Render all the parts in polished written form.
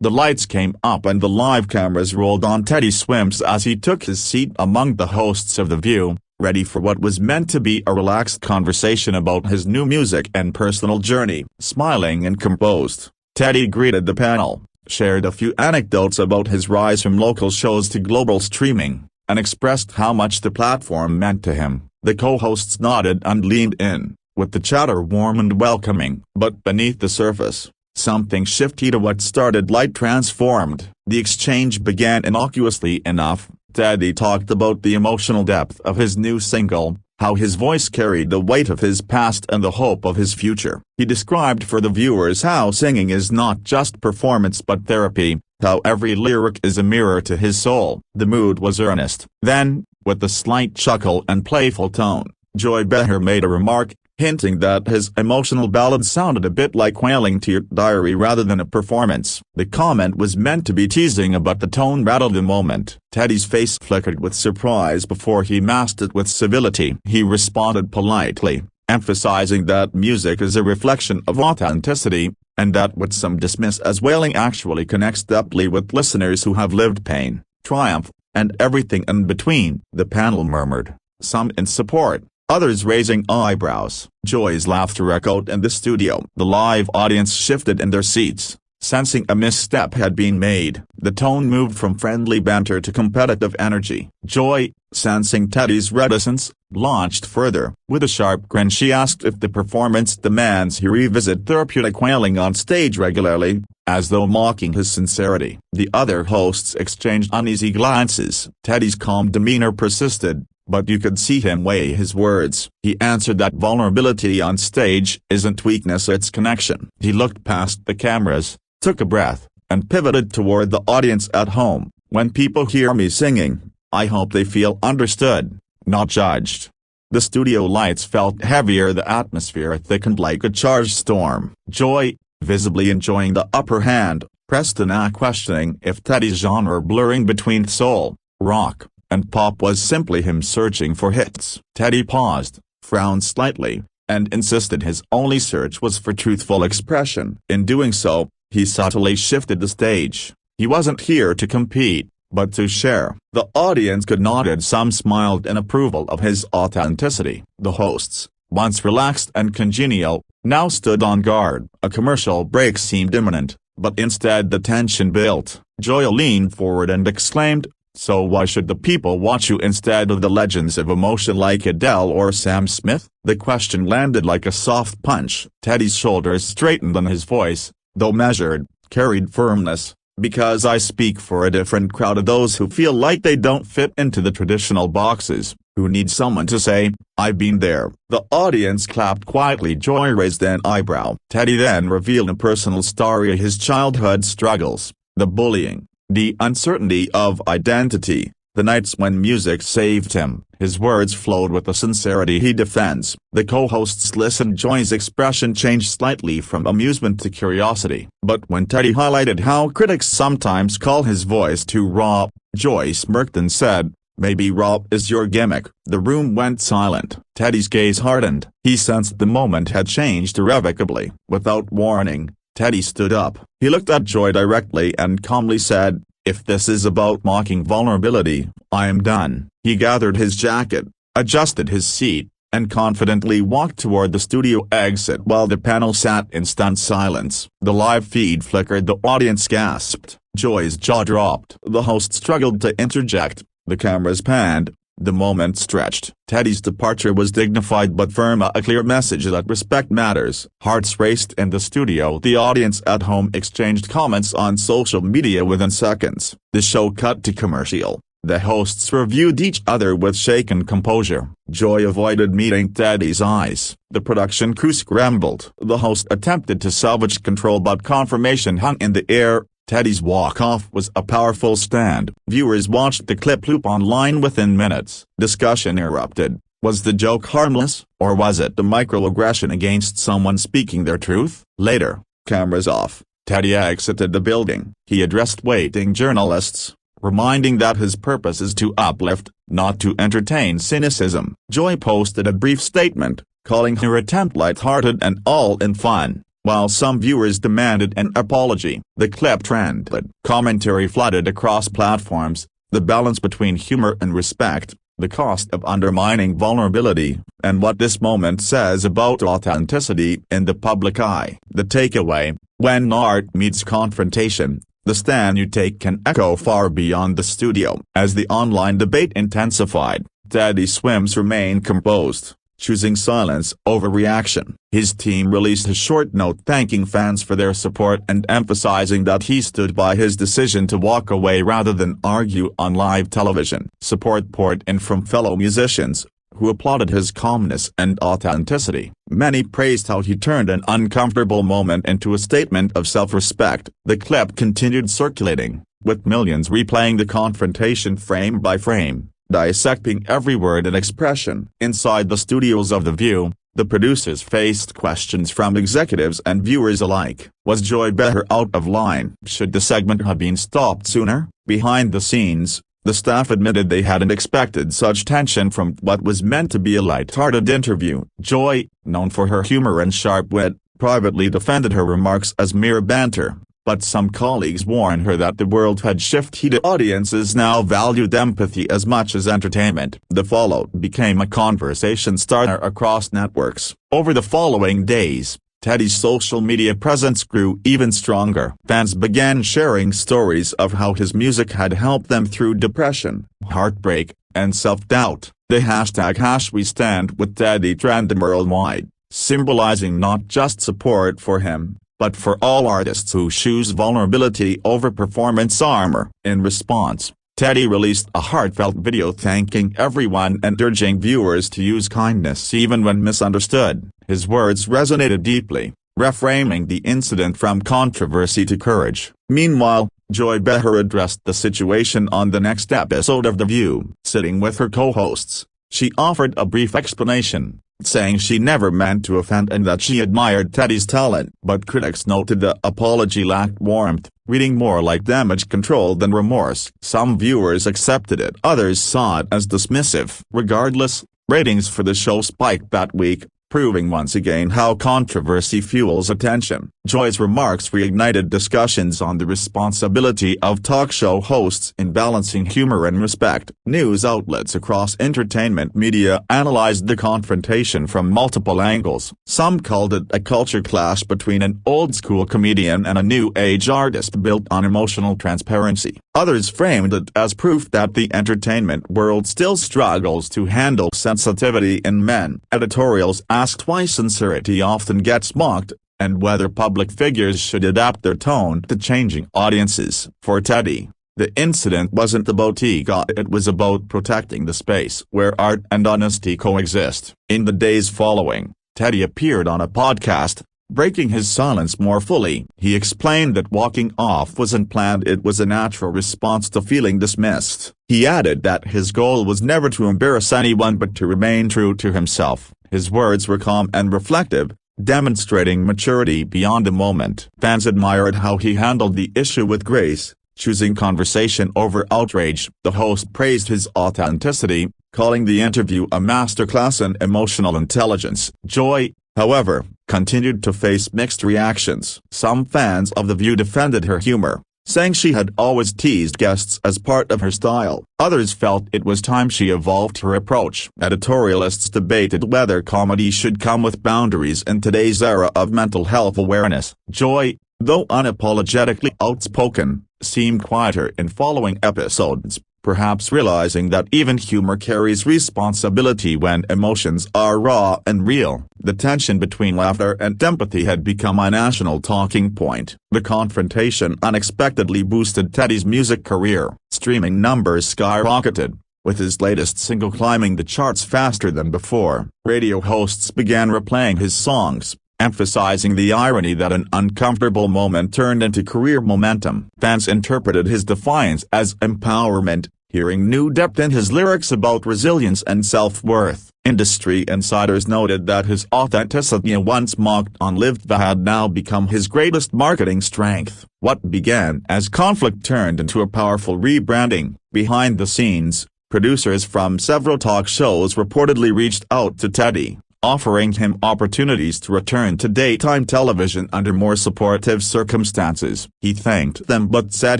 The lights came up and the live cameras rolled on Teddy Swims as he took his seat among the hosts of The View, ready for what was meant to be a relaxed conversation about his new music and personal journey. Smiling and composed, Teddy greeted the panel, shared a few anecdotes about his rise from local shows to global streaming, and expressed how much the platform meant to him. The co-hosts nodded and leaned in, with the chatter warm and welcoming. But beneath the surface, something shifty to what started light transformed. The exchange began innocuously enough. Teddy talked about the emotional depth of his new single, how his voice carried the weight of his past and the hope of his future. He described for the viewers how singing is not just performance but therapy, how every lyric is a mirror to his soul. The mood was earnest. Then, with a slight chuckle and playful tone, Joy Behar made a remark, hinting that his emotional ballad sounded a bit like wailing to your diary rather than a performance. The comment was meant to be teasing, but the tone rattled the moment. Teddy's face flickered with surprise before he masked it with civility. He responded politely, emphasizing that music is a reflection of authenticity, and that what some dismiss as wailing actually connects deeply with listeners who have lived pain, triumph, and everything in between. The panel murmured, some in support, others raising eyebrows. Joy's laughter echoed in the studio. The live audience shifted in their seats, sensing a misstep had been made. The tone moved from friendly banter to competitive energy. Joy, sensing Teddy's reticence, launched further. With a sharp grin she asked if the performance demands he revisit therapeutic wailing on stage regularly, as though mocking his sincerity. The other hosts exchanged uneasy glances. Teddy's calm demeanor persisted, but you could see him weigh his words. He answered that vulnerability on stage isn't weakness, it's connection. He looked past the cameras, took a breath, and pivoted toward the audience at home. When people hear me singing, I hope they feel understood, not judged. The studio lights felt heavier, the atmosphere thickened like a charged storm. Joy, visibly enjoying the upper hand, pressed an act, questioning if Teddy's genre blurring between soul, rock, and pop was simply him searching for hits. Teddy paused, frowned slightly, and insisted his only search was for truthful expression. In doing so, he subtly shifted the stage. He wasn't here to compete, but to share. The audience nodded, some smiled in approval of his authenticity. The hosts, once relaxed and congenial, now stood on guard. A commercial break seemed imminent, but instead the tension built. Joy leaned forward and exclaimed, "So why should the people watch you instead of the legends of emotion like Adele or Sam Smith?" The question landed like a soft punch. Teddy's shoulders straightened and his voice, though measured, carried firmness, "Because I speak for a different crowd of those who feel like they don't fit into the traditional boxes, who need someone to say, 'I've been there.'" The audience clapped quietly. Joy raised an eyebrow. Teddy then revealed a personal story of his childhood struggles, the bullying, the uncertainty of identity, the nights when music saved him. His words flowed with the sincerity he defends. The co-hosts listened. Joy's expression changed slightly from amusement to curiosity. But when Teddy highlighted how critics sometimes call his voice too raw, Joy smirked and said, "Maybe raw is your gimmick." The room went silent. Teddy's gaze hardened. He sensed the moment had changed irrevocably. Without warning, Teddy stood up. He looked at Joy directly and calmly said, "If this is about mocking vulnerability, I am done." He gathered his jacket, adjusted his seat, and confidently walked toward the studio exit while the panel sat in stunned silence. The live feed flickered. The audience gasped. Joy's jaw dropped. The host struggled to interject. The cameras panned. The moment stretched. Teddy's departure was dignified but firm, a clear message that respect matters. Hearts raced in the studio. The audience at home exchanged comments on social media within seconds. The show cut to commercial. The hosts reviewed each other with shaken composure. Joy avoided meeting Teddy's eyes. The production crew scrambled. The host attempted to salvage control, but confirmation hung in the air. Teddy's walk-off was a powerful stand. Viewers watched the clip loop online within minutes. Discussion erupted. Was the joke harmless, or was it a microaggression against someone speaking their truth? Later, cameras off, Teddy exited the building. He addressed waiting journalists, reminding that his purpose is to uplift, not to entertain cynicism. Joy posted a brief statement, calling her attempt light-hearted and all in fun. While some viewers demanded an apology, the clip trended. Commentary flooded across platforms, the balance between humor and respect, the cost of undermining vulnerability, and what this moment says about authenticity in the public eye. The takeaway: when art meets confrontation, the stand you take can echo far beyond the studio. As the online debate intensified, Teddy Swims remained composed, choosing silence over reaction. His team released a short note thanking fans for their support and emphasizing that he stood by his decision to walk away rather than argue on live television. Support poured in from fellow musicians, who applauded his calmness and authenticity. Many praised how he turned an uncomfortable moment into a statement of self-respect. The clip continued circulating, with millions replaying the confrontation frame by frame, dissecting every word and expression. Inside the studios of The View, the producers faced questions from executives and viewers alike. Was Joy Behar out of line? Should the segment have been stopped sooner? Behind the scenes, the staff admitted they hadn't expected such tension from what was meant to be a light-hearted interview. Joy, known for her humor and sharp wit, privately defended her remarks as mere banter, but some colleagues warned her that the world had shifted. Audiences now valued empathy as much as entertainment. The fallout became a conversation starter across networks. Over the following days, Teddy's social media presence grew even stronger. Fans began sharing stories of how his music had helped them through depression, heartbreak, and self-doubt. The hashtag #WeStandWithTeddy trended worldwide, symbolizing not just support for him, but for all artists who choose vulnerability over performance armor. In response, Teddy released a heartfelt video thanking everyone and urging viewers to use kindness even when misunderstood. His words resonated deeply, reframing the incident from controversy to courage. Meanwhile, Joy Behar addressed the situation on the next episode of The View. Sitting with her co-hosts, she offered a brief explanation, saying she never meant to offend and that she admired Teddy's talent. But critics noted the apology lacked warmth, reading more like damage control than remorse. Some viewers accepted it, others saw it as dismissive. Regardless, ratings for the show spiked that week, proving once again how controversy fuels attention. Joy's remarks reignited discussions on the responsibility of talk show hosts in balancing humor and respect. News outlets across entertainment media analyzed the confrontation from multiple angles. Some called it a culture clash between an old-school comedian and a new-age artist built on emotional transparency. Others framed it as proof that the entertainment world still struggles to handle sensitivity in men. Editorials asked why sincerity often gets mocked, and whether public figures should adapt their tone to changing audiences. For Teddy, the incident wasn't about ego, it was about protecting the space where art and honesty coexist. In the days following, Teddy appeared on a podcast, breaking his silence more fully. He explained that walking off wasn't planned, it was a natural response to feeling dismissed. He added that his goal was never to embarrass anyone but to remain true to himself. His words were calm and reflective, demonstrating maturity beyond the moment. Fans admired how he handled the issue with grace, choosing conversation over outrage. The host praised his authenticity, calling the interview a masterclass in emotional intelligence. Joy, however, continued to face mixed reactions. Some fans of The View defended her humor, saying she had always teased guests as part of her style. Others felt it was time she evolved her approach. Editorialists debated whether comedy should come with boundaries in today's era of mental health awareness. Joy, though unapologetically outspoken, seemed quieter in following episodes, perhaps realizing that even humor carries responsibility when emotions are raw and real. The tension between laughter and empathy had become a national talking point. The confrontation unexpectedly boosted Teddy's music career. Streaming numbers skyrocketed, with his latest single climbing the charts faster than before. Radio hosts began replaying his songs, emphasizing the irony that an uncomfortable moment turned into career momentum. Fans interpreted his defiance as empowerment, hearing new depth in his lyrics about resilience and self-worth. Industry insiders noted that his authenticity, once mocked on Live, had now become his greatest marketing strength. What began as conflict turned into a powerful rebranding. Behind the scenes, producers from several talk shows reportedly reached out to Teddy, offering him opportunities to return to daytime television under more supportive circumstances. He thanked them but said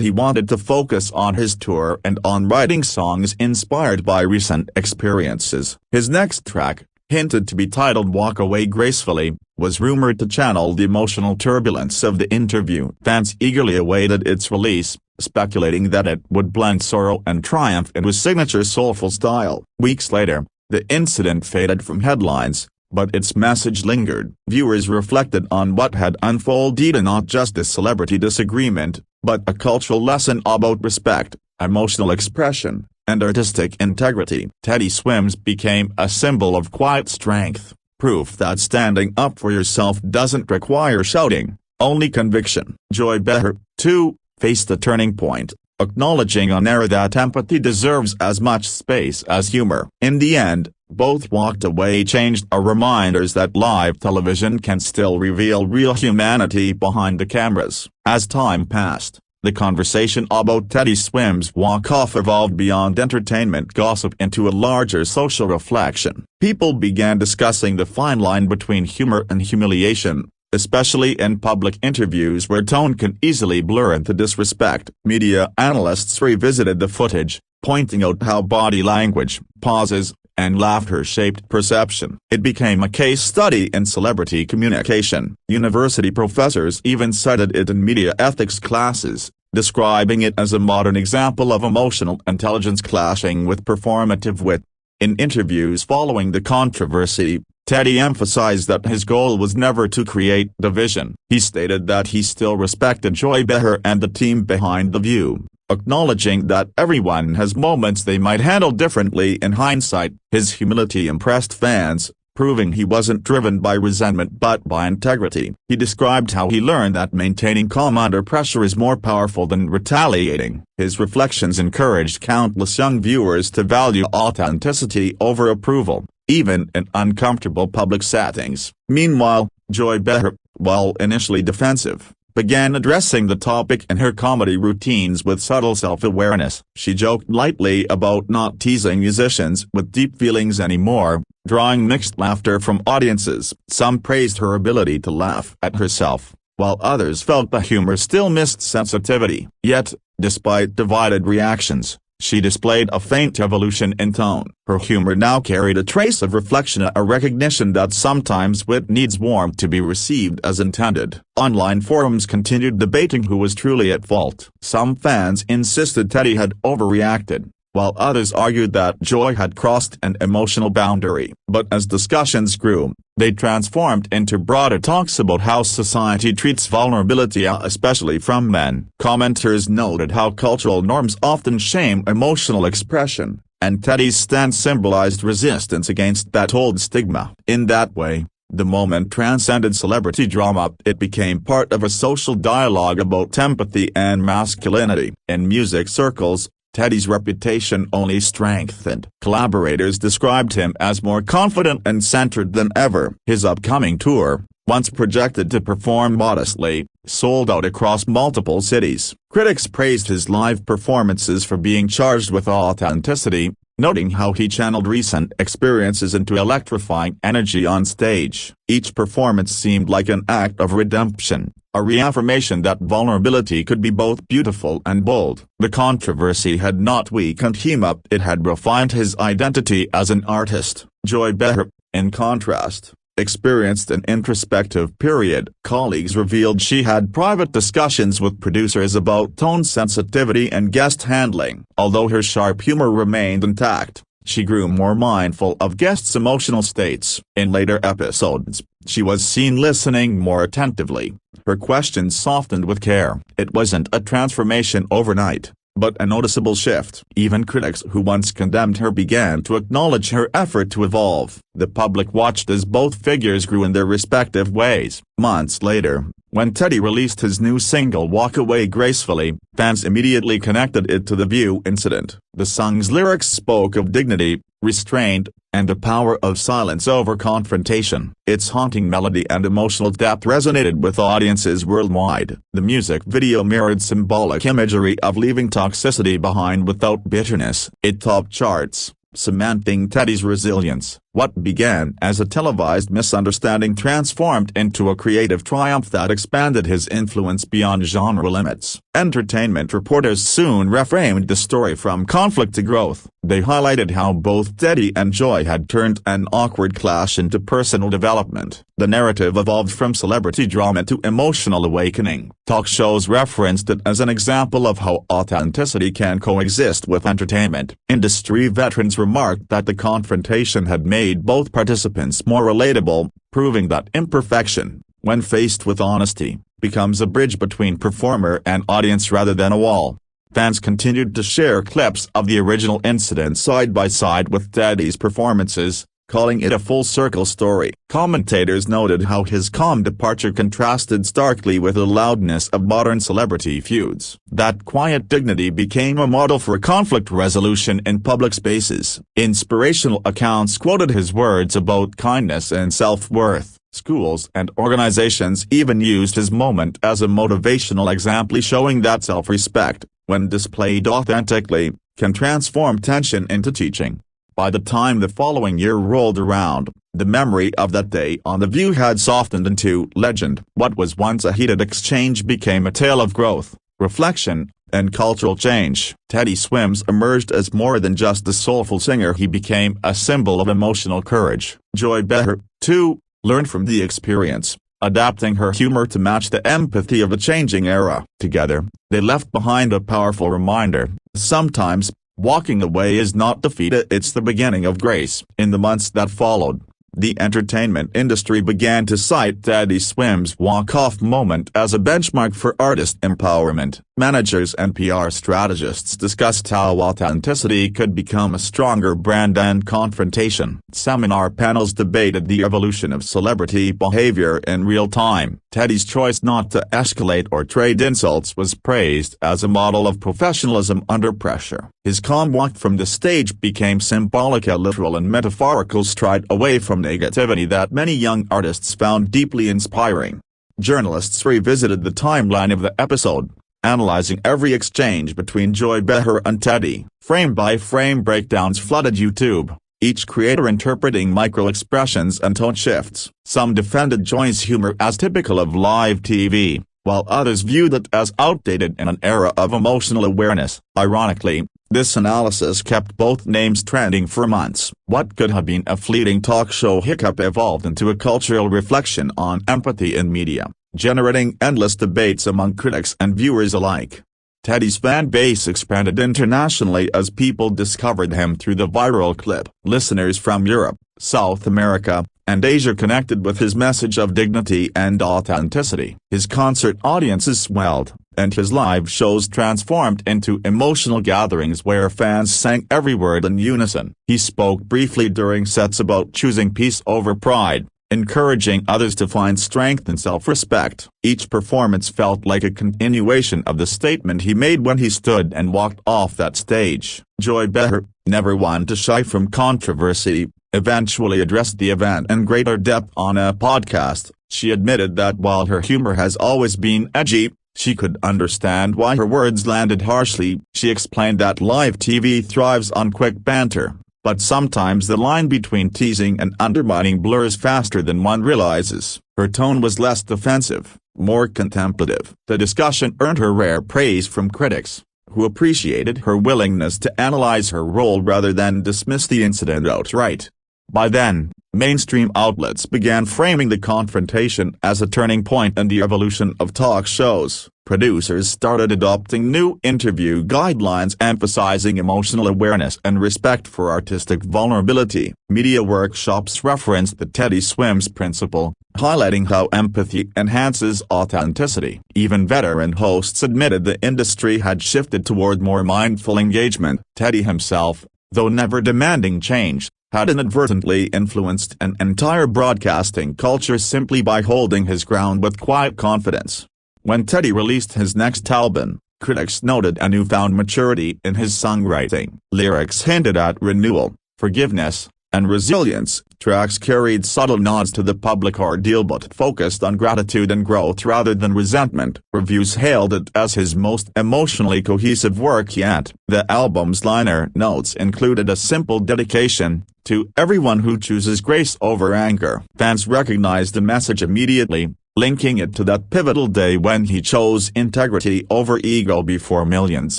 he wanted to focus on his tour and on writing songs inspired by recent experiences. His next track, hinted to be titled Walk Away Gracefully, was rumored to channel the emotional turbulence of the interview. Fans eagerly awaited its release, speculating that it would blend sorrow and triumph in his signature soulful style. Weeks later, the incident faded from headlines, but its message lingered. Viewers reflected on what had unfolded, and not just a celebrity disagreement, but a cultural lesson about respect, emotional expression, and artistic integrity. Teddy Swims became a symbol of quiet strength, proof that standing up for yourself doesn't require shouting, only conviction. Joy Behar, too, faced a turning point, acknowledging on air that empathy deserves as much space as humor. In the end, both walked away changed, are reminders that live television can still reveal real humanity behind the cameras. As time passed, the conversation about Teddy Swims' walk-off evolved beyond entertainment gossip into a larger social reflection. People began discussing the fine line between humor and humiliation, especially in public interviews where tone can easily blur into disrespect. Media analysts revisited the footage, pointing out how body language, pauses, and laughter shaped perception. It became a case study in celebrity communication. University professors even cited it in media ethics classes, describing it as a modern example of emotional intelligence clashing with performative wit. In interviews following the controversy, Teddy emphasized that his goal was never to create division. He stated that he still respected Joy Behar and the team behind The View, acknowledging that everyone has moments they might handle differently in hindsight. His humility impressed fans, proving he wasn't driven by resentment but by integrity. He described how he learned that maintaining calm under pressure is more powerful than retaliating. His reflections encouraged countless young viewers to value authenticity over approval, even in uncomfortable public settings. Meanwhile, Joy Behar, while initially defensive, began addressing the topic in her comedy routines with subtle self-awareness. She joked lightly about not teasing musicians with deep feelings anymore, drawing mixed laughter from audiences. Some praised her ability to laugh at herself, while others felt the humor still missed sensitivity. Yet, despite divided reactions, she displayed a faint evolution in tone. Her humor now carried a trace of reflection, a recognition that sometimes wit needs warmth to be received as intended. Online forums continued debating who was truly at fault. Some fans insisted Teddy had overreacted, while others argued that Joy had crossed an emotional boundary. But as discussions grew, they transformed into broader talks about how society treats vulnerability, especially from men. Commenters noted how cultural norms often shame emotional expression, and Teddy's stance symbolized resistance against that old stigma. In that way, the moment transcended celebrity drama. It became part of a social dialogue about empathy and masculinity. In music circles, Teddy's reputation only strengthened. Collaborators described him as more confident and centered than ever. His upcoming tour, once projected to perform modestly, sold out across multiple cities. Critics praised his live performances for being charged with authenticity, noting how he channeled recent experiences into electrifying energy on stage. Each performance seemed like an act of redemption, a reaffirmation that vulnerability could be both beautiful and bold. The controversy had not weakened him up, it had refined his identity as an artist. Joy Behar, in contrast, experienced an introspective period. Colleagues revealed she had private discussions with producers about tone sensitivity and guest handling. Although her sharp humor remained intact, she grew more mindful of guests' emotional states. In later episodes, she was seen listening more attentively, her questions softened with care. It wasn't a transformation overnight, but a noticeable shift. Even critics who once condemned her began to acknowledge her effort to evolve. The public watched as both figures grew in their respective ways. Months later, when Teddy released his new single Walk Away Gracefully, fans immediately connected it to the View incident. The song's lyrics spoke of dignity, restraint, and the power of silence over confrontation. Its haunting melody and emotional depth resonated with audiences worldwide. The music video mirrored symbolic imagery of leaving toxicity behind without bitterness. It topped charts, cementing Teddy's resilience. What began as a televised misunderstanding transformed into a creative triumph that expanded his influence beyond genre limits. Entertainment reporters soon reframed the story from conflict to growth. They highlighted how both Teddy and Joy had turned an awkward clash into personal development. The narrative evolved from celebrity drama to emotional awakening. Talk shows referenced it as an example of how authenticity can coexist with entertainment. Industry veterans remarked that the confrontation had made both participants more relatable, proving that imperfection, when faced with honesty, becomes a bridge between performer and audience rather than a wall. Fans continued to share clips of the original incident side by side with Teddy's performances, calling it a full-circle story. Commentators noted how his calm departure contrasted starkly with the loudness of modern celebrity feuds. That quiet dignity became a model for conflict resolution in public spaces. Inspirational accounts quoted his words about kindness and self-worth. Schools and organizations even used his moment as a motivational example, showing that self-respect, when displayed authentically, can transform tension into teaching. By the time the following year rolled around, the memory of that day on The View had softened into legend. What was once a heated exchange became a tale of growth, reflection, and cultural change. Teddy Swims emerged as more than just a soulful singer. He became a symbol of emotional courage. Joy Behar, too, learned from the experience, adapting her humor to match the empathy of a changing era. Together, they left behind a powerful reminder: sometimes, walking away is not defeat, it's the beginning of grace. In the months that followed, the entertainment industry began to cite Teddy Swims' walk-off moment as a benchmark for artist empowerment. Managers and PR strategists discussed how authenticity could become a stronger brand and confrontation. Seminar panels debated the evolution of celebrity behavior in real time. Teddy's choice not to escalate or trade insults was praised as a model of professionalism under pressure. His calm walk from the stage became symbolic, a literal and metaphorical stride away from negativity that many young artists found deeply inspiring. Journalists revisited the timeline of the episode, analyzing every exchange between Joy Behar and Teddy. Frame-by-frame breakdowns flooded YouTube, each creator interpreting micro-expressions and tone shifts. Some defended Joy's humor as typical of live TV, while others viewed it as outdated in an era of emotional awareness. Ironically, this analysis kept both names trending for months. What could have been a fleeting talk show hiccup evolved into a cultural reflection on empathy in media, generating endless debates among critics and viewers alike. Teddy's fan base expanded internationally as people discovered him through the viral clip. Listeners from Europe, South America, and Asia connected with his message of dignity and authenticity. His concert audiences swelled, and his live shows transformed into emotional gatherings where fans sang every word in unison. He spoke briefly during sets about choosing peace over pride, encouraging others to find strength and self-respect. Each performance felt like a continuation of the statement he made when he stood and walked off that stage. Joy Behar, never one to shy from controversy, eventually addressed the event in greater depth on a podcast. She admitted that while her humor has always been edgy, she could understand why her words landed harshly. She explained that live TV thrives on quick banter, but sometimes the line between teasing and undermining blurs faster than one realizes. Her tone was less defensive, more contemplative. The discussion earned her rare praise from critics, who appreciated her willingness to analyze her role rather than dismiss the incident outright. By then, mainstream outlets began framing the confrontation as a turning point in the evolution of talk shows. Producers started adopting new interview guidelines emphasizing emotional awareness and respect for artistic vulnerability. Media workshops referenced the Teddy Swims principle, highlighting how empathy enhances authenticity. Even veteran hosts admitted the industry had shifted toward more mindful engagement. Teddy himself, though never demanding change, had inadvertently influenced an entire broadcasting culture simply by holding his ground with quiet confidence. When Teddy released his next album, critics noted a newfound maturity in his songwriting. Lyrics hinted at renewal, forgiveness, and resilience. Tracks carried subtle nods to the public ordeal but focused on gratitude and growth rather than resentment. Reviews hailed it as his most emotionally cohesive work yet. The album's liner notes included a simple dedication, "To everyone who chooses grace over anger." Fans recognized the message immediately, linking it to that pivotal day when he chose integrity over ego before millions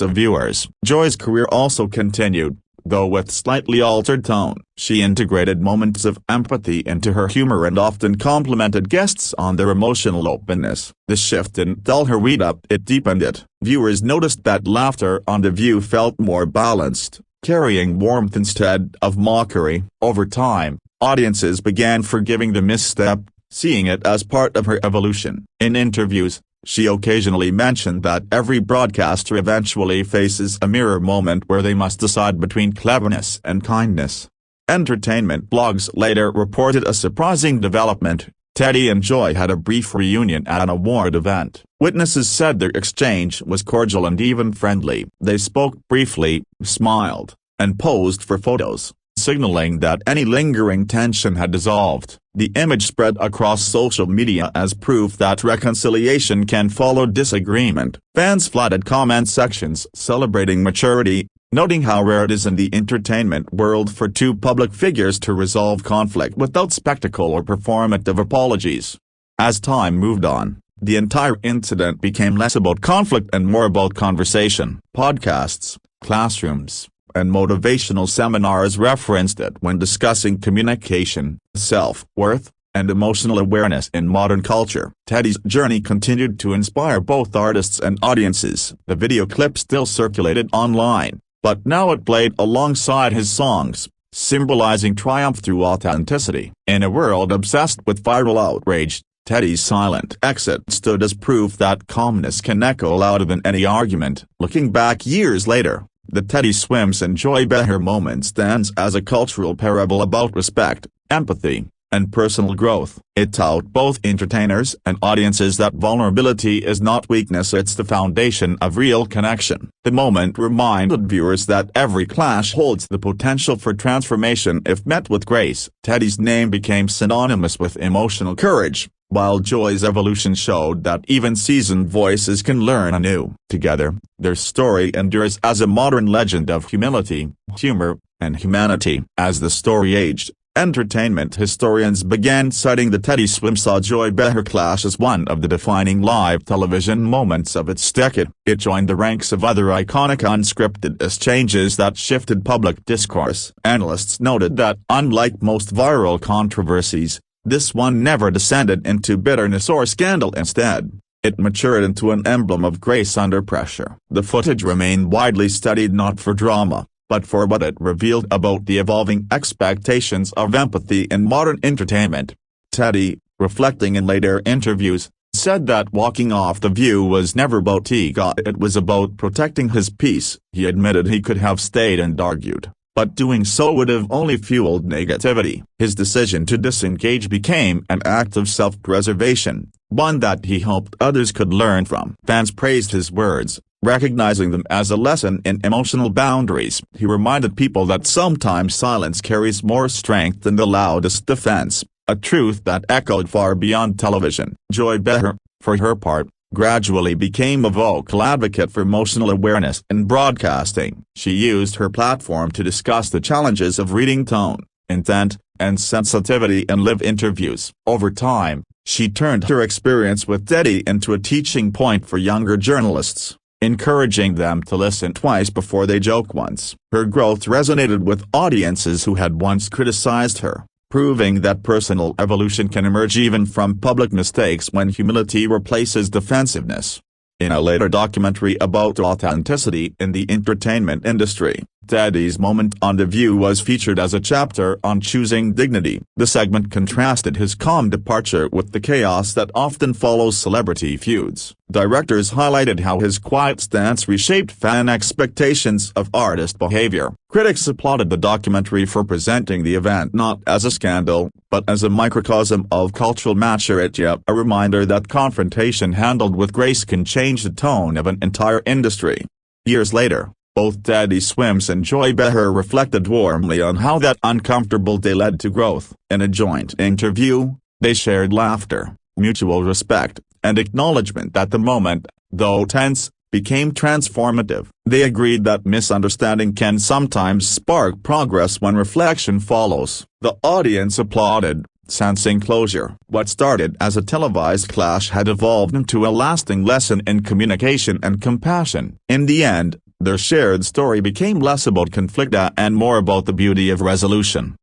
of viewers. Joy's career also continued, though with slightly altered tone. She integrated moments of empathy into her humor and often complimented guests on their emotional openness. The shift didn't dull her read up, it deepened it. Viewers noticed that laughter on The View felt more balanced, carrying warmth instead of mockery. Over time, audiences began forgiving the misstep, seeing it as part of her evolution. In interviews, she occasionally mentioned that every broadcaster eventually faces a mirror moment where they must decide between cleverness and kindness. Entertainment blogs later reported a surprising development. Teddy and Joy had a brief reunion at an award event. Witnesses said their exchange was cordial and even friendly. They spoke briefly, smiled, and posed for photos, signaling that any lingering tension had dissolved. The image spread across social media as proof that reconciliation can follow disagreement. Fans flooded comment sections celebrating maturity, noting how rare it is in the entertainment world for two public figures to resolve conflict without spectacle or performative apologies. As time moved on, the entire incident became less about conflict and more about conversation. Podcasts, classrooms, and motivational seminars referenced it when discussing communication, self-worth, and emotional awareness in modern culture. Teddy's journey continued to inspire both artists and audiences. The video clip still circulated online, but now it played alongside his songs, symbolizing triumph through authenticity. In a world obsessed with viral outrage, Teddy's silent exit stood as proof that calmness can echo louder than any argument. Looking back years later, the Teddy Swims and Joy Behar moment stands as a cultural parable about respect, empathy, and personal growth. It taught both entertainers and audiences that vulnerability is not weakness, it's the foundation of real connection. The moment reminded viewers that every clash holds the potential for transformation if met with grace. Teddy's name became synonymous with emotional courage, while Joy's evolution showed that even seasoned voices can learn anew. Together, their story endures as a modern legend of humility, humor, and humanity. As the story aged, entertainment historians began citing the Teddy Swims-Joy Behar clash as one of the defining live television moments of its decade. It joined the ranks of other iconic unscripted exchanges that shifted public discourse. Analysts noted that, unlike most viral controversies, this one never descended into bitterness or scandal. Instead, it matured into an emblem of grace under pressure. The footage remained widely studied not for drama, but for what it revealed about the evolving expectations of empathy in modern entertainment. Teddy, reflecting in later interviews, said that walking off The View was never about ego, it was about protecting his peace. He admitted he could have stayed and argued, but doing so would have only fueled negativity. His decision to disengage became an act of self-preservation, one that he hoped others could learn from. Fans praised his words, recognizing them as a lesson in emotional boundaries. He reminded people that sometimes silence carries more strength than the loudest defense, a truth that echoed far beyond television. Joy Behar, for her part, gradually became a vocal advocate for emotional awareness in broadcasting. She used her platform to discuss the challenges of reading tone, intent, and sensitivity in live interviews. Over time, she turned her experience with Teddy into a teaching point for younger journalists, encouraging them to listen twice before they joke once. Her growth resonated with audiences who had once criticized her, proving that personal evolution can emerge even from public mistakes when humility replaces defensiveness. In a later documentary about authenticity in the entertainment industry, Teddy's moment on The View was featured as a chapter on choosing dignity. The segment contrasted his calm departure with the chaos that often follows celebrity feuds. Directors highlighted how his quiet stance reshaped fan expectations of artist behavior. Critics applauded the documentary for presenting the event not as a scandal, but as a microcosm of cultural maturity, a reminder that confrontation handled with grace can change the tone of an entire industry. Years later, Both Teddy Swims and Joy Behar reflected warmly on how that uncomfortable day led to growth. In a joint interview, they shared laughter, mutual respect, and acknowledgement that the moment, though tense, became transformative. They agreed that misunderstanding can sometimes spark progress when reflection follows. The audience applauded, sensing closure. What started as a televised clash had evolved into a lasting lesson in communication and compassion. In the end, their shared story became less about conflict and more about the beauty of resolution.